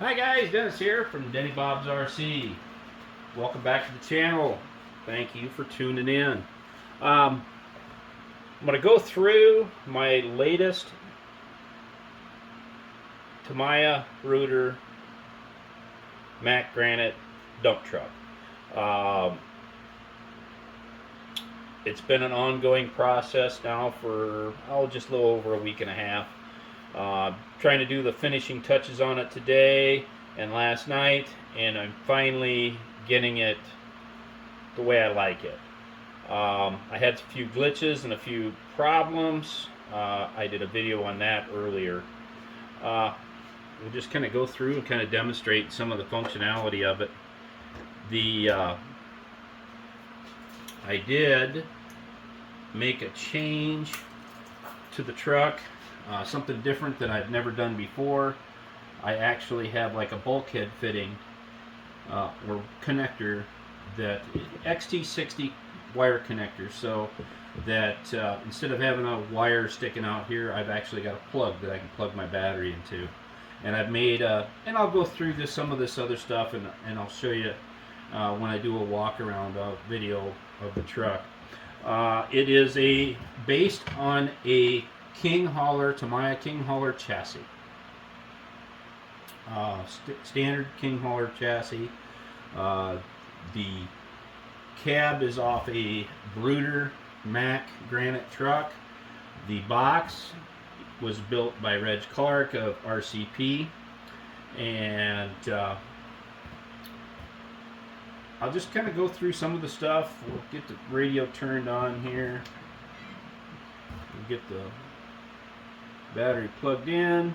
Hi guys, Dennis here from Denny Bob's RC. Welcome back to the channel. Thank you for tuning in. I'm going to go through my latest Tamiya, Bruder, Mack Granite dump truck. It's been an ongoing process now for just a little over a week and a half. Trying to do the finishing touches on it today and last night, and I'm finally getting it the way I like it. I had a few glitches and a few problems. I did a video on that earlier. We'll just kind of go through and kind of demonstrate some of the functionality of it. I did make a change to the truck. Something different that I've never done before. I actually have like a bulkhead fitting or connector, that XT60 wire connector, so that instead of having a wire sticking out here, I've actually got a plug that I can plug my battery into. And I've made and I'll go through some of this other stuff, and I'll show you when I do a walk around video of the truck. It is based on a Tamiya King Hauler chassis. Standard King Hauler chassis. The cab is off a Bruder Mack Granite truck. The box was built by Reg Clark of RCP. And I'll just kind of go through some of the stuff. We'll get the radio turned on here. We'll get the battery plugged in.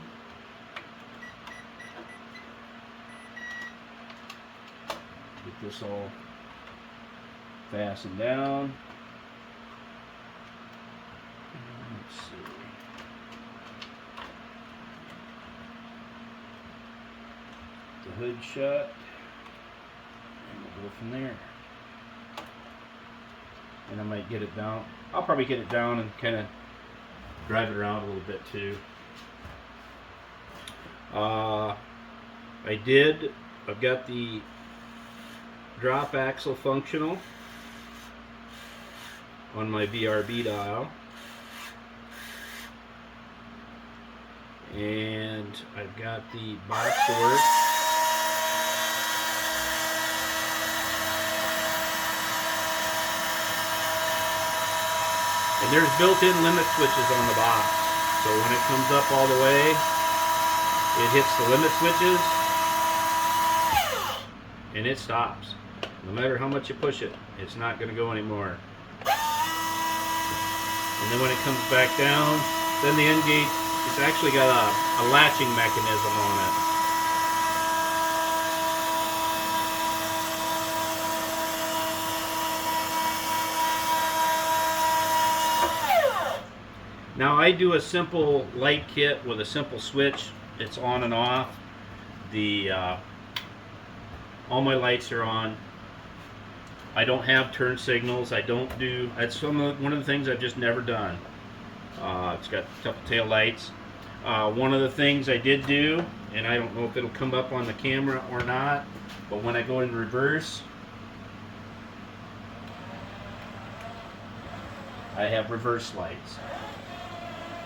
Get this all fastened down. Let's see. The hood shut. And we'll go from there. And I might get it down. I'll probably get it down and kind of drive it around a little bit too. I've got the drop axle functional on my VRB dial, and I've got the box to work. And there's built-in limit switches on the box. So when it comes up all the way, it hits the limit switches and it stops. No matter how much you push it, it's not going to go anymore. And then when it comes back down, then the end gate, it's actually got a latching mechanism on it. Now I do a simple light kit with a simple switch. It's on and off. All my lights are on. I don't have turn signals. That's one of the things I've just never done. It's got a couple tail lights. One of the things I did do, and I don't know if it'll come up on the camera or not, but when I go in reverse, I have reverse lights.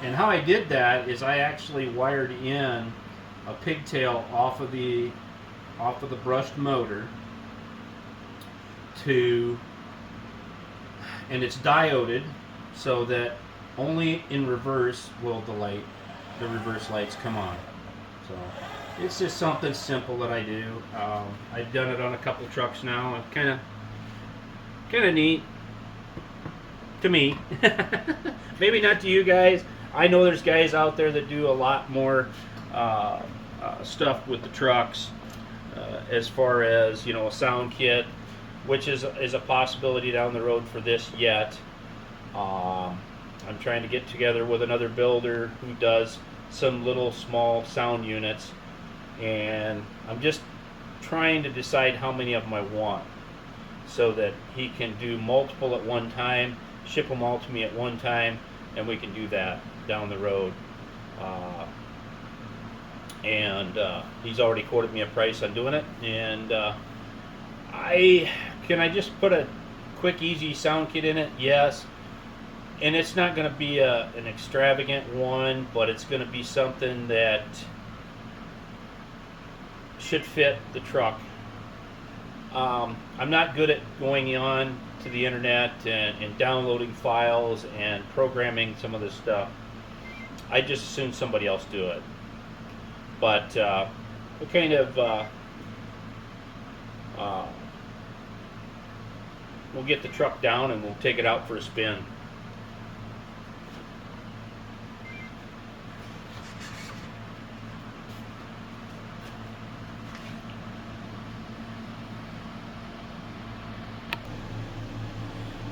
And how I did that is I actually wired in a pigtail off of the brushed motor and it's dioded so that only in reverse will the reverse lights come on. So it's just something simple that I do. I've done it on a couple trucks now. It's kind of neat to me. Maybe not to you guys. I know there's guys out there that do a lot more stuff with the trucks, as far as, you know, a sound kit, which is a possibility down the road for this yet. I'm trying to get together with another builder who does some little small sound units, and I'm just trying to decide how many of them I want so that he can do multiple at one time, ship them all to me at one time, and we can do that down the road. and he's already quoted me a price on doing it. And can I just put a quick, easy sound kit in it? Yes. And it's not going to be an extravagant one, but it's going to be something that should fit the truck. I'm not good at going on to the internet and downloading files and programming some of this stuff. I just assume somebody else do it. But we'll kind of we'll get the truck down and we'll take it out for a spin.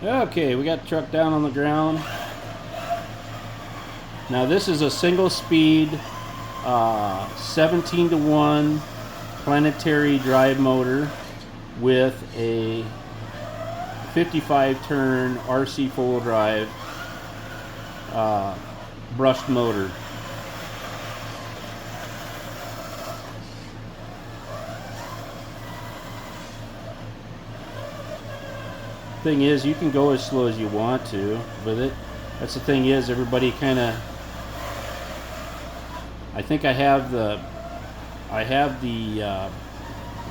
Okay, we got the truck down on the ground. Now this is a single speed 17-to-1 planetary drive motor with a 55 turn RC 4-wheel drive brushed motor. Thing is, you can go as slow as you want to with it. That's the thing is, everybody kind of, I think I have the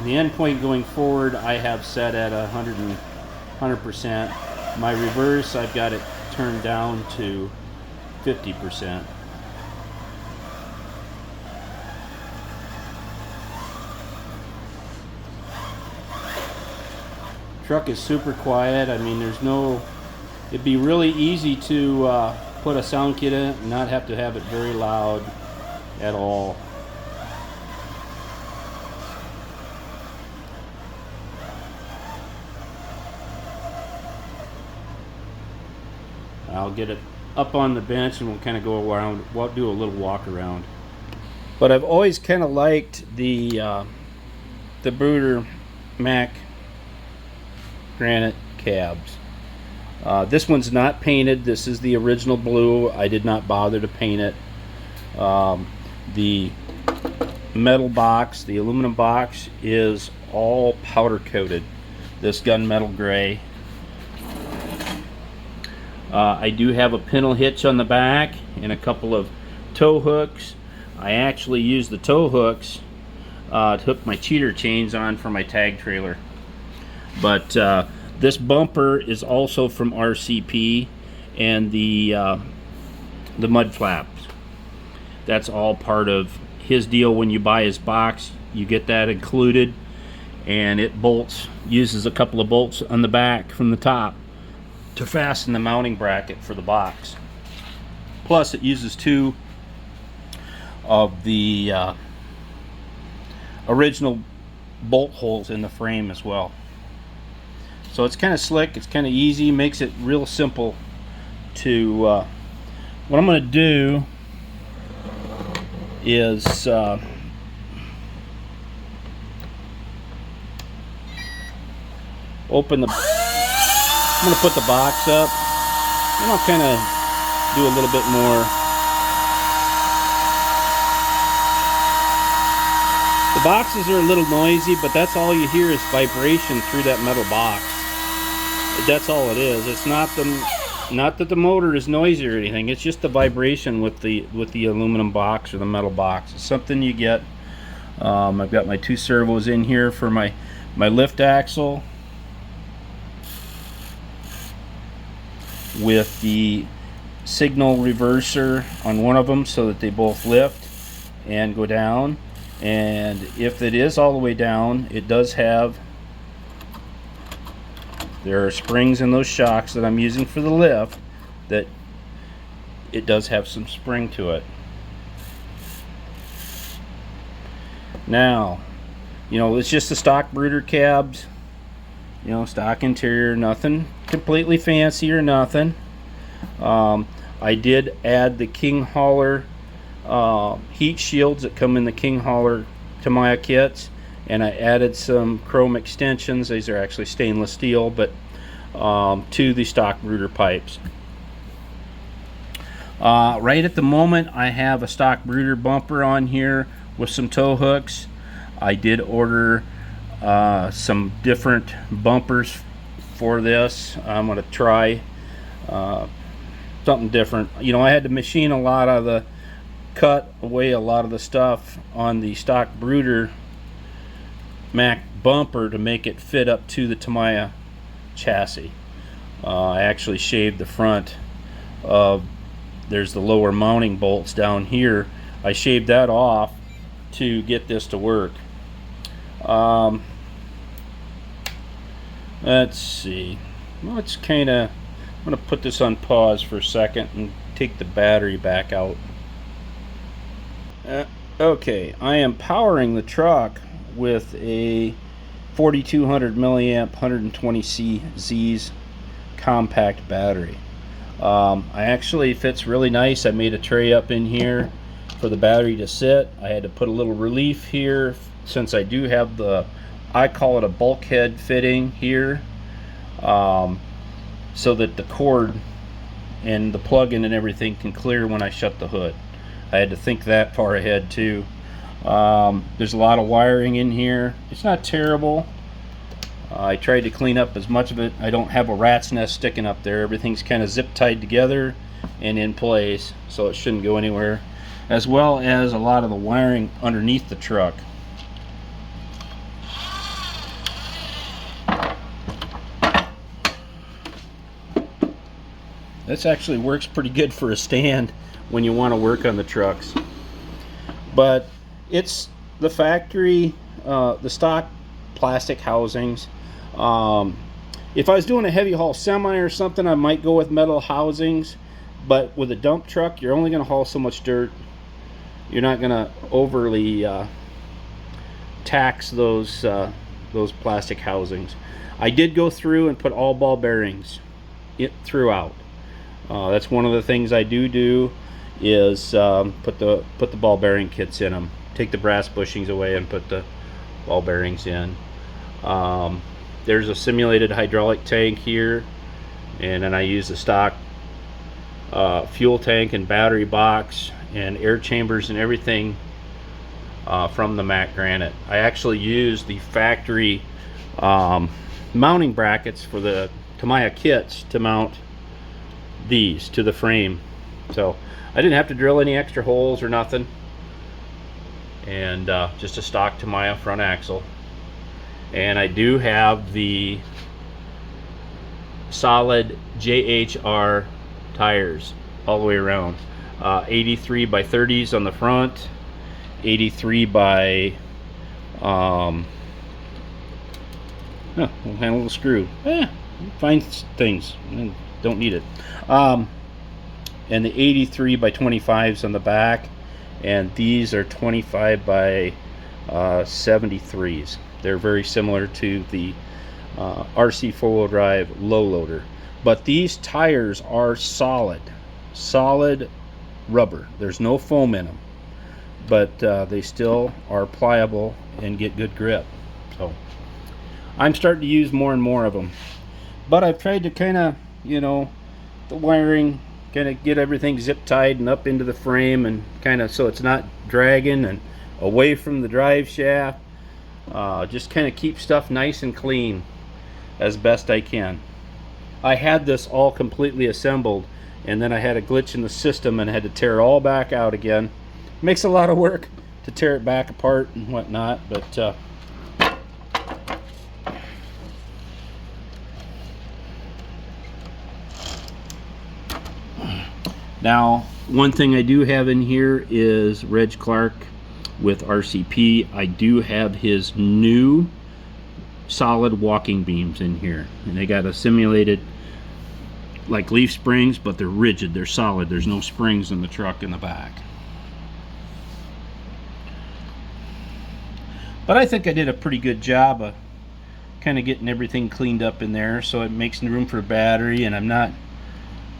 end point going forward I have set at 100%. My reverse, I've got it turned down to 50%. Truck is super quiet. I mean, there's no, it'd be really easy to put a sound kit in it and not have to have it very loud at all. I'll get it up on the bench and we'll kind of go around, we'll do a little walk around. But I've always kind of liked the Bruder Mack Granite cabs. This one's not painted. This is the original blue. I did not bother to paint it. The metal box, the aluminum box, is all powder coated, this gunmetal gray. I do have a pintle hitch on the back and a couple of tow hooks. I actually use the tow hooks to hook my cheater chains on for my tag trailer. But this bumper is also from RCP, and the mud flaps, that's all part of his deal. When you buy his box, you get that included, and it uses a couple of bolts on the back from the top to fasten the mounting bracket for the box. Plus it uses two of the original bolt holes in the frame as well. So it's kind of slick, it's kind of easy, makes it real simple to, what I'm going to do is open the, I'm going to put the box up, and I'll kind of do a little bit more. The boxes are a little noisy, but that's all you hear is vibration through that metal box. That's all it is. It's not that the motor is noisy or anything. It's just the vibration with the aluminum box or the metal box. It's something you get. I've got my two servos in here for my lift axle with the signal reverser on one of them so that they both lift and go down. And if it is all the way down, it does have, there are springs in those shocks that I'm using for the lift, that it does have some spring to it. Now, you know, it's just the stock Bruder cabs, you know, stock interior, nothing completely fancy or nothing. I did add the King Hauler heat shields that come in the King Hauler Tamiya kits, and I added some chrome extensions. These are actually stainless steel, but to the stock Bruder pipes. Right at the moment I have a stock Bruder bumper on here with some tow hooks. I did order some different bumpers for this. I'm going to try something different. You know, I had to machine a lot of the, cut away a lot of the stuff on the stock Bruder Mack bumper to make it fit up to the Tamiya chassis. I actually shaved the front of, there's the lower mounting bolts down here. I shaved that off to get this to work. Let's see. Well, it's kind of, I'm going to put this on pause for a second and take the battery back out. Okay, I am powering the truck with a 4200 milliamp 120C Z's compact battery. Actually fits really nice. I made a tray up in here for the battery to sit. I had to put a little relief here since I do have the, I call it a bulkhead fitting here, so that the cord and the plug-in and everything can clear when I shut the hood. I had to think that far ahead too. There's a lot of wiring in here. It's not terrible. I tried to clean up as much of it. I don't have a rat's nest sticking up there. Everything's kind of zip tied together and in place, so it shouldn't go anywhere, as well as a lot of the wiring underneath the truck. This actually works pretty good for a stand when you want to work on the trucks. But it's the factory, the stock plastic housings. If I was doing a heavy haul semi or something, I might go with metal housings. But with a dump truck, you're only going to haul so much dirt. You're not going to overly tax those plastic housings. I did go through and put all ball bearings throughout. That's one of the things I do is put the ball bearing kits in them. Take the brass bushings away and put the ball bearings in. There's a simulated hydraulic tank here, and then I use the stock fuel tank and battery box and air chambers and everything from the Mack Granite. I actually use the factory mounting brackets for the Tamiya kits to mount these to the frame, so I didn't have to drill any extra holes or nothing, and just a stock Tamiya front axle. And I do have the solid JHR tires all the way around, 83 by 30s on the front, 83 by we'll handle the screw, find things, don't need it. And the 83 by 25s on the back, and these are 25 by 73s. They're very similar to the RC four-wheel drive low loader, but these tires are solid rubber. There's no foam in them, but they still are pliable and get good grip. So I'm starting to use more and more of them, but I've tried to kind of, you know, the wiring, kind of get everything zip tied and up into the frame, and kind of so it's not dragging and away from the drive shaft. Just kind of keep stuff nice and clean as best I can. I had this all completely assembled, and then I had a glitch in the system and had to tear it all back out again. Makes a lot of work to tear it back apart and whatnot, but now, one thing I do have in here is Reg Clark with RCP. I do have his new solid walking beams in here, and they got a simulated like leaf springs, but they're rigid, they're solid. There's no springs in the truck in the back. But I think I did a pretty good job of kind of getting everything cleaned up in there, so it makes room for a battery, and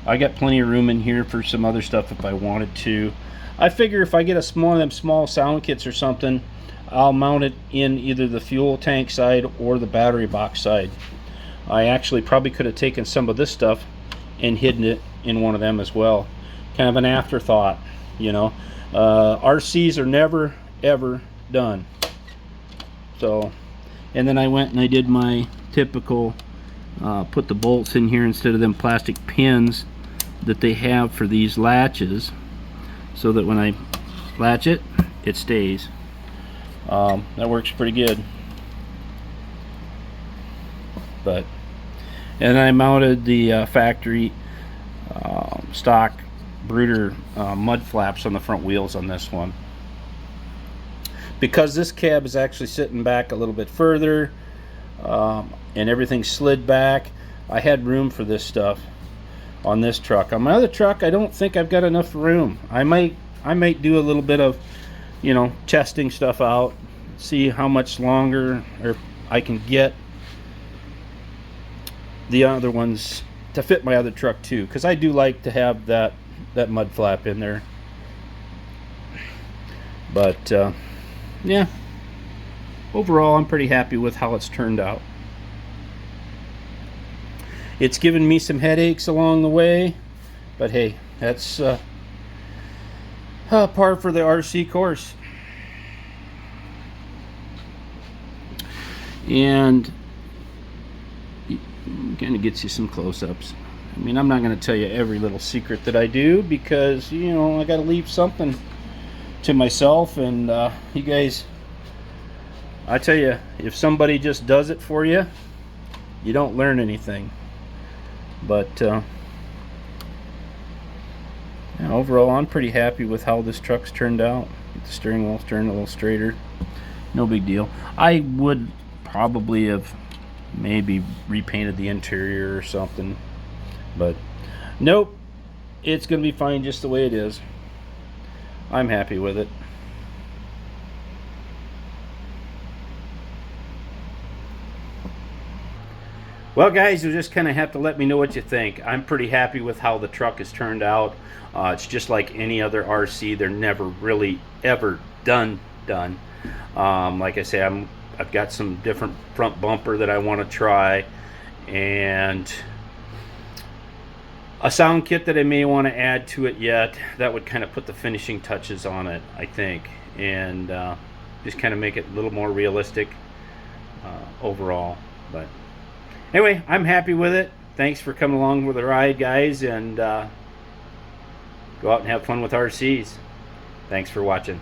I got plenty of room in here for some other stuff if I wanted to. I figure if I get one of them small sound kits or something, I'll mount it in either the fuel tank side or the battery box side. I actually probably could have taken some of this stuff and hidden it in one of them as well. Kind of an afterthought, you know. RCs are never ever done. So, and then I went and I did my typical put the bolts in here instead of them plastic pins that they have for these latches, so that when I latch it, it stays. That works pretty good. But, and I mounted the factory stock Bruder mud flaps on the front wheels on this one, because this cab is actually sitting back a little bit further, and everything slid back. I had room for this stuff on this truck. On my other truck, I don't think I've got enough room. I might do a little bit of, you know, testing stuff out, see how much longer or I can get the other ones to fit my other truck too, because I do like to have that mud flap in there. But yeah, overall I'm pretty happy with how it's turned out. It's given me some headaches along the way, but hey, that's par for the RC course. And kind of gets you some close-ups. I mean, I'm not going to tell you every little secret that I do, because, you know, I got to leave something to myself. And you guys, I tell you, if somebody just does it for you, you don't learn anything. But yeah, overall, I'm pretty happy with how this truck's turned out. Get the steering wheel turned a little straighter. No big deal. I would probably have maybe repainted the interior or something, but nope, it's gonna be fine just the way it is. I'm happy with it. Well guys, you just kind of have to let me know what you think. I'm pretty happy with how the truck has turned out. It's just like any other RC. They're never really ever done. Like I say, I've got some different front bumper that I want to try, and a sound kit that I may want to add to it yet. That would kind of put the finishing touches on it, I think, and just kind of make it a little more realistic overall. But anyway, I'm happy with it. Thanks for coming along with the ride, guys, and go out and have fun with RCs. Thanks for watching.